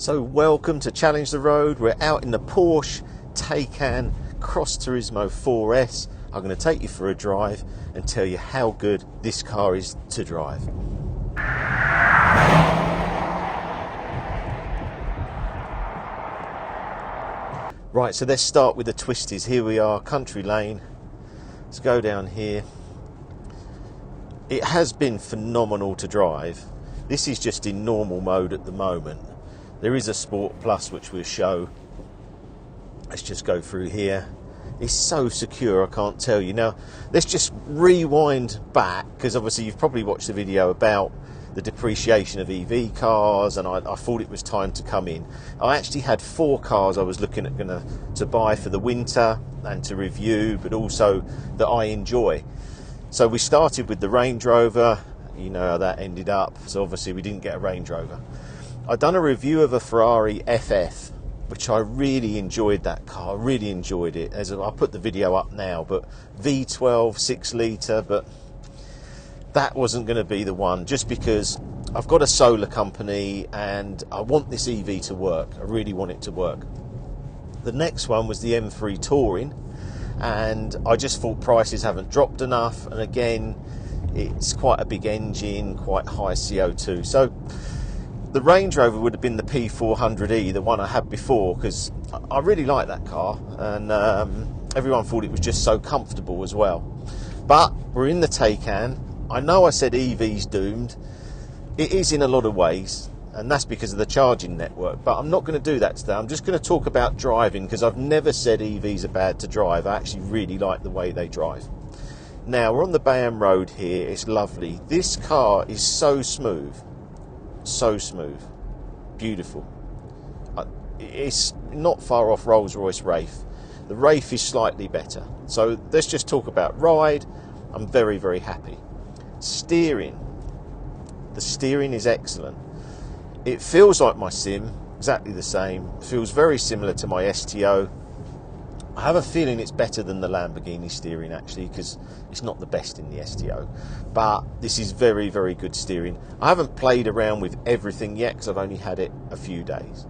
So welcome to Challenge the Road. We're out in the Porsche Taycan Cross Turismo 4S. I'm going to take you for a drive and tell you how good this car is to drive. Right, so let's start with the twisties. Here we are, country lane. Let's go down here. It has been phenomenal to drive. This is just in normal mode at the moment. There is a Sport Plus which we'll show. Let's just go through here. It's so secure, I can't tell you. Now, let's just rewind back, because obviously you've probably watched the video about the depreciation of EV cars, and I thought it was time to come in. I actually had 4 cars I was looking at to buy for the winter and to review, but also that I enjoy. So we started with the Range Rover. You know how that ended up. So obviously we didn't get a Range Rover. I'd done a review of a Ferrari FF, which I really enjoyed that car. I really enjoyed it. I'll put the video up now, but V12, 6 litre, but that wasn't going to be the one, just because I've got a solar company and I want this EV to work. I really want it to work. The next one was the M3 Touring, and I just thought prices haven't dropped enough, and again, it's quite a big engine, quite high CO2. So the Range Rover would have been the P400e, the one I had before, because I really like that car, and everyone thought it was just so comfortable as well. But we're in the Taycan. I know I said EV's doomed. It is in a lot of ways, and that's because of the charging network, but I'm not going to do that today. I'm just going to talk about driving, because I've never said EVs are bad to drive. I actually really like the way they drive. Now, we're on the Bayham Road here. It's lovely. This car is so smooth. So smooth. Beautiful. It's not far off Rolls-Royce Wraith. The Wraith is slightly better. So let's just talk about ride. I'm very, very happy. Steering. The steering is excellent. It feels like my Sim, exactly the same. It feels very similar to my STO. I have a feeling it's better than the Lamborghini steering, actually, because it's not the best in the STO. But this is very, very good steering. I haven't played around with everything yet, because I've only had it a few days.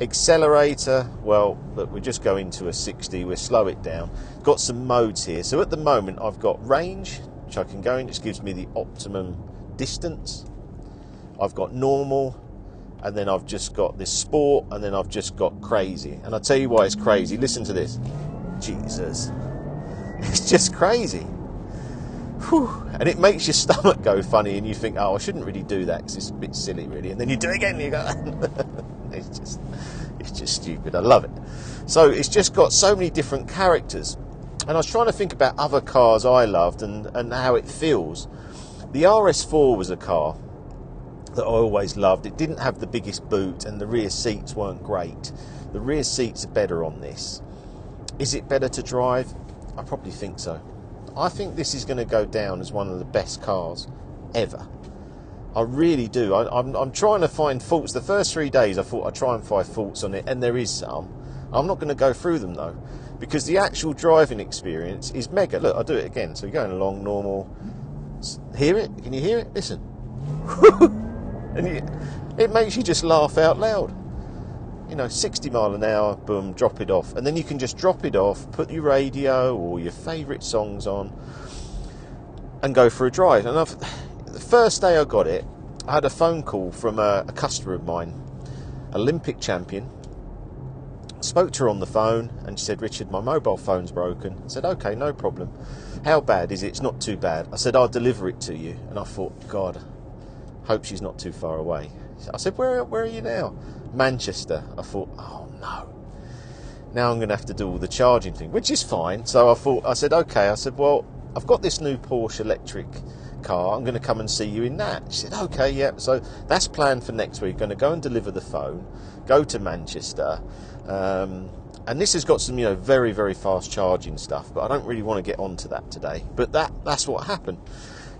Accelerator, well, look, we're just going to a 60. We'll slow it down. Got some modes here. So at the moment, I've got range, which I can go in. It gives me the optimum distance. I've got normal. And then I've just got this sport, and then I've just got crazy. And I'll tell you why it's crazy. Listen to this. Jesus. It's just crazy. Whew. And it makes your stomach go funny, and you think, oh, I shouldn't really do that because it's a bit silly, really. And then you do it again, and you go, it's just stupid. I love it. So it's just got so many different characters. And I was trying to think about other cars I loved and how it feels. The RS4 was a car that I always loved. It didn't have the biggest boot, and the rear seats weren't great. The rear seats are better on this. Is it better to drive? I probably think so. I think this is going to go down as one of the best cars ever. I really do. I'm trying to find faults. The first 3 days I thought I'd try and find faults on it, and there is some. I'm not going to go through them though, because the actual driving experience is mega. Look, I'll do it again. So you're going along normal. Hear it? Can you hear it? Listen. And it makes you just laugh out loud. You know, 60 mile an hour, boom, drop it off. And then you can just drop it off, put your radio or your favourite songs on, and go for a drive. And the first day I got it, I had a phone call from a customer of mine, Olympic champion. Spoke to her on the phone, and she said, Richard, my mobile phone's broken. I said, okay, no problem. How bad is it? It's not too bad. I said, I'll deliver it to you. And I thought, God, hope she's not too far away. I said, where are you now? Manchester. I thought, oh no. Now I'm going to have to do all the charging thing, which is fine. So I said, okay. I said, well, I've got this new Porsche electric car. I'm going to come and see you in that. She said, okay, yeah. So that's planned for next week. Going to go and deliver the phone, go to Manchester. And this has got some, very, very fast charging stuff, but I don't really want to get onto that today. But that's what happened.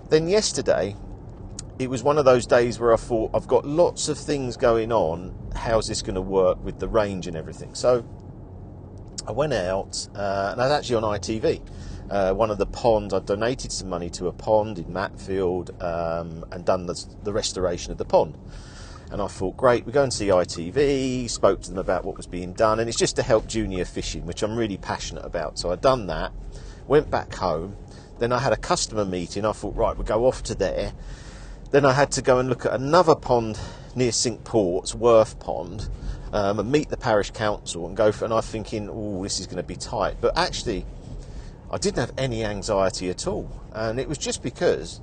Then yesterday, it was one of those days where I thought, I've got lots of things going on. How's this going to work with the range and everything? So I went out, and I was actually on ITV. One of the ponds, I donated some money to a pond in Matfield, and done the restoration of the pond. And I thought, great, we go and see ITV, spoke to them about what was being done, and it's just to help junior fishing, which I'm really passionate about. So I'd done that, went back home, then I had a customer meeting. I thought, right, we'll go off to there. Then I had to go and look at another pond near Cinque Ports, Worth Pond, and meet the parish council and go for, and I'm thinking, oh, this is going to be tight. But actually, I didn't have any anxiety at all. And it was just because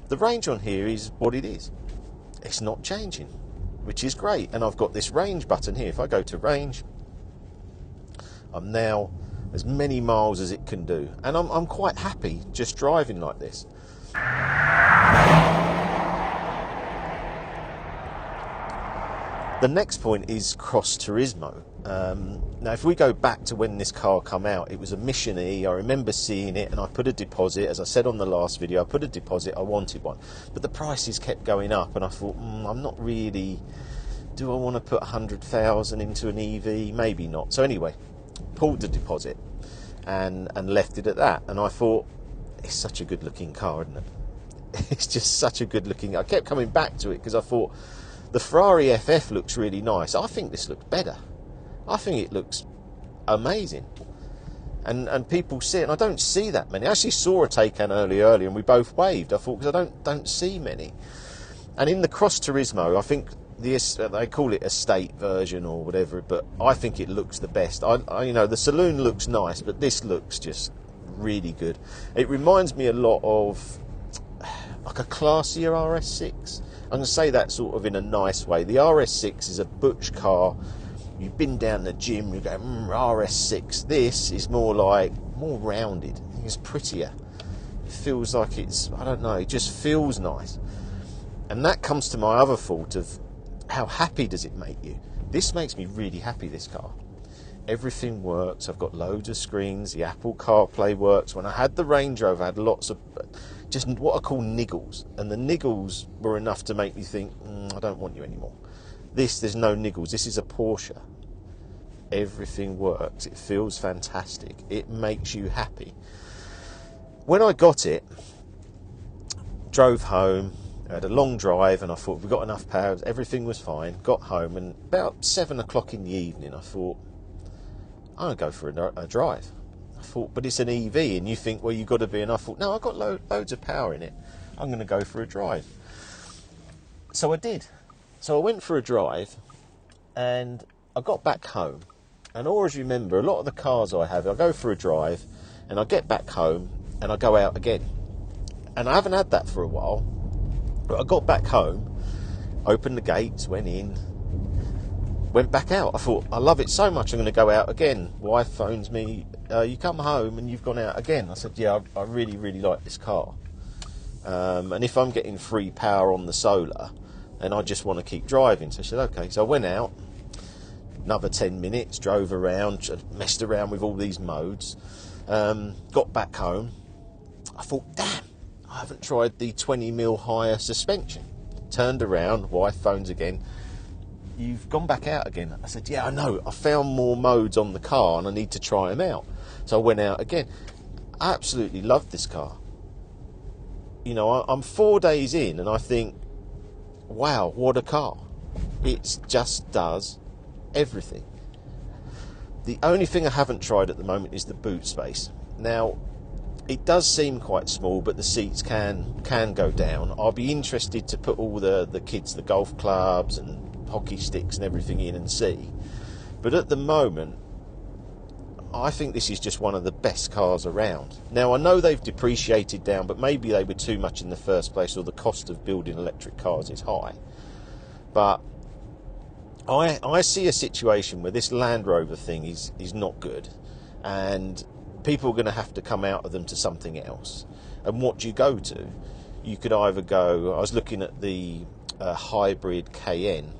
the range on here is what it is. It's not changing, which is great. And I've got this range button here. If I go to range, I'm now as many miles as it can do. And I'm quite happy just driving like this. The next point is Cross Turismo. Now, if we go back to when this car come out, it was a Mission E. I remember seeing it, and I put a deposit. As I said on the last video, I put a deposit. I wanted one, but the prices kept going up, and I thought, I'm not really. Do I want to put 100,000 into an EV? Maybe not. So anyway, pulled the deposit and left it at that. And I thought, it's such a good-looking car, isn't it? It's just such a good-looking. I kept coming back to it because I thought, the Ferrari FF looks really nice. I think this looks better. I think it looks amazing. And people see it, and I don't see that many. I actually saw a Taycan earlier, and we both waved. I thought, because I don't see many. And in the Cross Turismo, I think they call it estate version or whatever, but I think it looks the best. I you know, the saloon looks nice, but this looks just really good. It reminds me a lot of like a classier RS6. I'm going to say that sort of in a nice way. The RS6 is a butch car. You've been down the gym, you go, RS6. This is more rounded. I think it's prettier. It feels like it's, I don't know, it just feels nice. And that comes to my other thought of how happy does it make you? This makes me really happy, this car. Everything works. I've got loads of screens. The Apple CarPlay works. When I had the Range Rover, I had lots of just what I call niggles, and the niggles were enough to make me think, I don't want you anymore. There's no niggles. This is a Porsche. Everything works. It feels fantastic. It makes you happy. When I got it, drove home, I had a long drive, and I thought, we got enough power, everything was fine. Got home, and about 7 o'clock in the evening, I thought, I'm going to go for a drive. I thought, but it's an EV, and you think, well, you've got to be, and I thought, no, I've got loads of power in it. I'm going to go for a drive. So I did. So I went for a drive, and I got back home. And always remember, a lot of the cars I have, I go for a drive, and I get back home, and I go out again. And I haven't had that for a while, but I got back home, opened the gates, went in, went back out. I thought, I love it so much, I'm going to go out again. Wife phones me, you come home and you've gone out again. I said, yeah, I really, really like this car. And if I'm getting free power on the solar, then I just want to keep driving. So I said, okay. So I went out, another 10 minutes, drove around, messed around with all these modes, got back home. I thought, damn, I haven't tried the 20mm higher suspension. Turned around, wife phones again. You've gone back out again. I said, yeah, I know. I found more modes on the car and I need to try them out. So I went out again. I absolutely loved this car. You know, I'm 4 days in and I think, wow, what a car. It just does everything. The only thing I haven't tried at the moment is the boot space. Now, it does seem quite small, but the seats can go down. I'll be interested to put all the kids, the golf clubs and hockey sticks and everything in and see. But at the moment, I think this is just one of the best cars around. Now, I know they've depreciated down, but maybe they were too much in the first place, or the cost of building electric cars is high. But I see a situation where this Land Rover thing is not good, and people are going to have to come out of them to something else. And what do you go to? You could either go, I was looking at the hybrid Cayenne,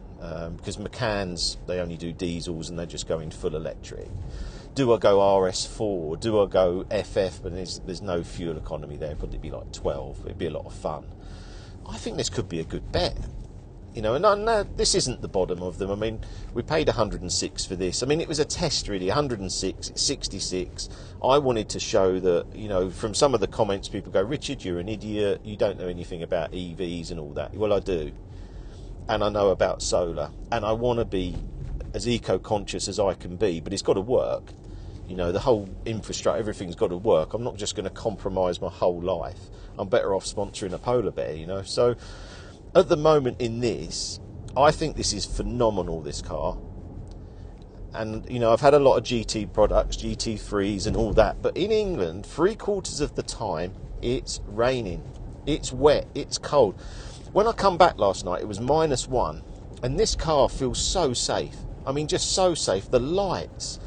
because McCann's, they only do diesels and they're just going full electric. Do I go RS4? Do I go FF? But there's no fuel economy there. It'd probably be like 12. It'd be a lot of fun. I think this could be a good bet. You know, and this isn't the bottom of them. I mean, we paid 106 for this. I mean, it was a test, really. 106, it's 66. I wanted to show that, you know, from some of the comments, people go, Richard, you're an idiot. You don't know anything about EVs and all that. Well, I do. and I know about solar, and I want to be as eco-conscious as I can be, but it's got to work. You know, the whole infrastructure, everything's got to work. I'm not just going to compromise my whole life. I'm better off sponsoring a polar bear, you know. So at the moment in this, I think this is phenomenal, this car. And, you know, I've had a lot of GT products, GT3s and all that, but in England, 3/4 of the time, it's raining. It's wet, it's cold. When I come back last night, it was -1, and this car feels so safe. I mean, just so safe. The lights,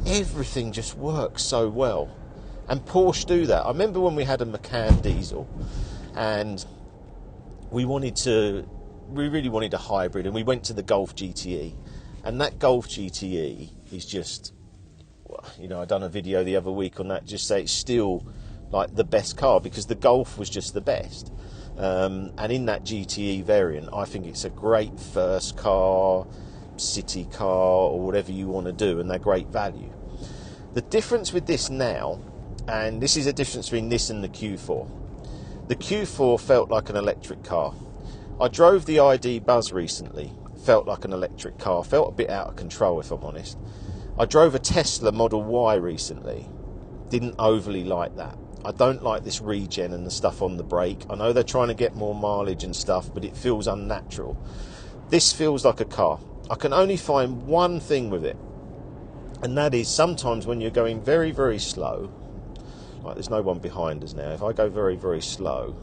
everything just works so well. And Porsche do that. I remember when we had a Macan diesel, and we really wanted a hybrid, and we went to the Golf GTE. And that Golf GTE is just, you know, I done a video the other week on that, just say it's still like the best car, because the Golf was just the best. And in that GTE variant, I think it's a great first car, city car, or whatever you want to do, and they're great value. The difference with this now, and this is a difference between this and the Q4. The Q4 felt like an electric car. I drove the ID Buzz recently. Felt like an electric car, felt a bit out of control, if I'm honest. I drove a Tesla Model Y recently, didn't overly like that. I don't like this regen and the stuff on the brake. I know they're trying to get more mileage and stuff, but it feels unnatural. This feels like a car. I can only find one thing with it, and that is sometimes when you're going very, very slow, like there's no one behind us now, if I go very, very slow,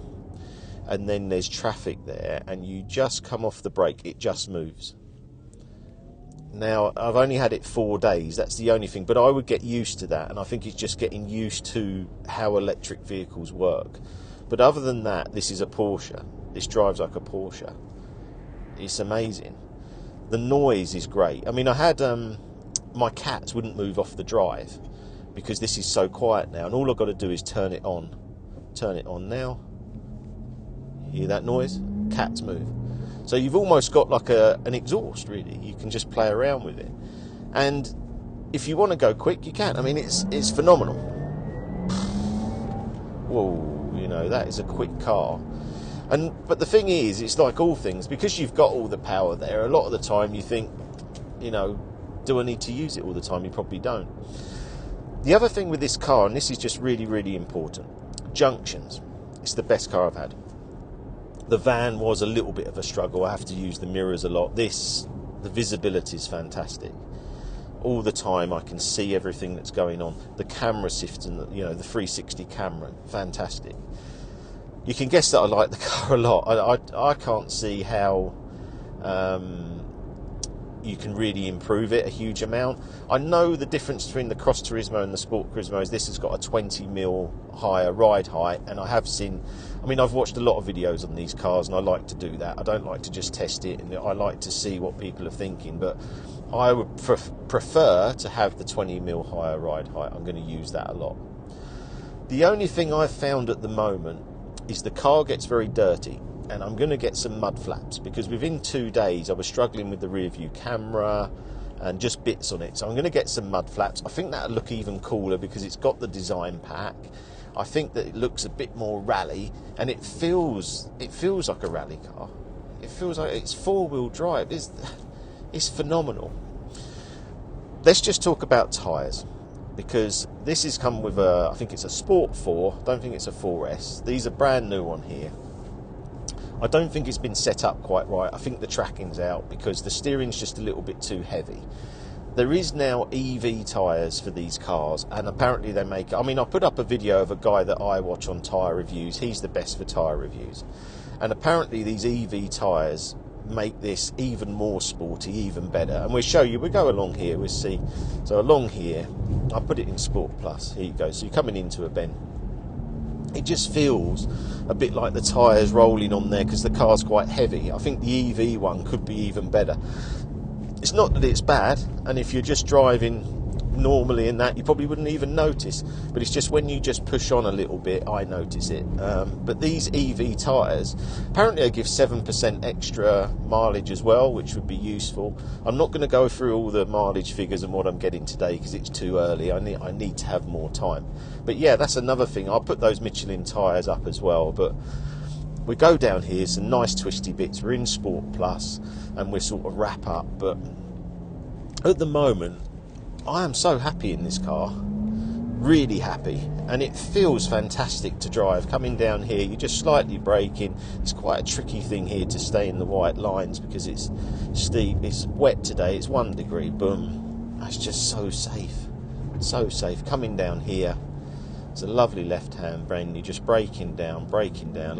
and then there's traffic there, and you just come off the brake, it just moves. Now, I've only had it 4 days, that's the only thing, but I would get used to that, and I think it's just getting used to how electric vehicles work. But other than that, this is a Porsche. This drives like a Porsche. It's amazing. The noise is great. I mean, I had, my cats wouldn't move off the drive, because this is so quiet now, and all I've got to do is turn it on. Turn it on now. Hear that noise? Cats move. So you've almost got like an exhaust, really. You can just play around with it. And if you want to go quick, you can. I mean, it's phenomenal. Whoa, you know, that is a quick car. But the thing is, it's like all things, because you've got all the power there, a lot of the time you think, you know, do I need to use it all the time? You probably don't. The other thing with this car, and this is just really, really important, junctions. It's the best car I've had. The van was a little bit of a struggle. I have to use the mirrors a lot. The visibility is fantastic. All the time I can see everything that's going on. The camera system, you know, the 360 camera, fantastic. You can guess that I like the car a lot. I can't see how you can really improve it a huge amount. I know the difference between the Cross Turismo and the Sport Turismo is this has got a 20mm higher ride height, and I have seen, I mean, I've watched a lot of videos on these cars, and I like to do that. I don't like to just test it, and I like to see what people are thinking, but I would prefer to have the 20mm higher ride height. I'm going to use that a lot. The only thing I've found at the moment is the car gets very dirty, and I'm going to get some mud flaps, because within 2 days I was struggling with the rear view camera and just bits on it. So I'm going to get some mud flaps. I think that'll look even cooler because it's got the design pack. I think that it looks a bit more rally, and it feels like a rally car. It feels like it's 4-wheel drive. It's phenomenal. Let's just talk about tyres, because this has come with I think it's a Sport 4. I don't think it's a 4S. These are brand new on here. I don't think it's been set up quite right. I think the tracking's out because the steering's just a little bit too heavy. There is now EV tyres for these cars, and apparently they make, I mean, I put up a video of a guy that I watch on tyre reviews. He's the best for tyre reviews. And apparently these EV tyres make this even more sporty, even better. And we'll show you, we'll go along here, we'll see. So along here, I put it in Sport Plus. Here you go. So you're coming into a bend. It just feels a bit like the tyres rolling on there because the car's quite heavy. I think the EV one could be even better. It's not that it's bad, and if you're just driving normally in that, you probably wouldn't even notice, but it's just when you just push on a little bit, I notice it. But these EV tyres, apparently they give 7% extra mileage as well, which would be useful. I'm not going to go through all the mileage figures and what I'm getting today because it's too early. I need to have more time. But yeah, that's another thing. I'll put those Michelin tyres up as well, but we go down here, some nice twisty bits. We're in Sport Plus, and we'll sort of wrap up. But at the moment, I am so happy in this car, really happy, and it feels fantastic to drive. Coming down here, you're just slightly braking. It's quite a tricky thing here to stay in the white lines because it's steep, it's wet today, it's 1 degree, boom. That's just so safe, so safe. Coming down here, it's a lovely left-hand brake. You're just braking down,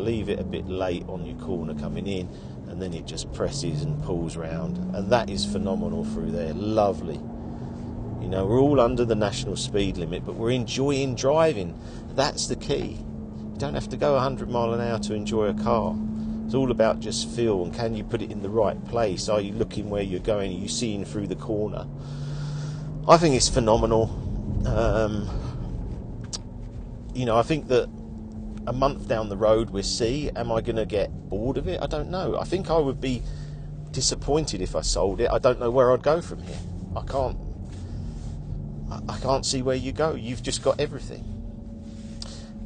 leave it a bit late on your corner coming in, and then it just presses and pulls round, and that is phenomenal through there, lovely. You know, we're all under the national speed limit, but we're enjoying driving. That's the key. You don't have to go 100 miles an hour to enjoy a car. It's all about just feel, and can you put it in the right place? Are you looking where you're going? Are you seeing through the corner? I think it's phenomenal. You know, I think that a month down the road we'll see. Am I going to get bored of it? I don't know. I think I would be disappointed if I sold it. I don't know where I'd go from here. I can't see where you go. You've just got everything.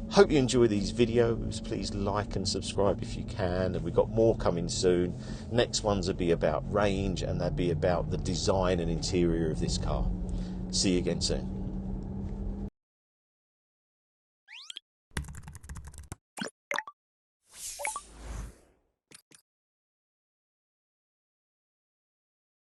Hope you enjoy these videos. Please like and subscribe if you can, and we've got more coming soon. Next ones will be about range, and they'll be about the design and interior of this car. See you again soon.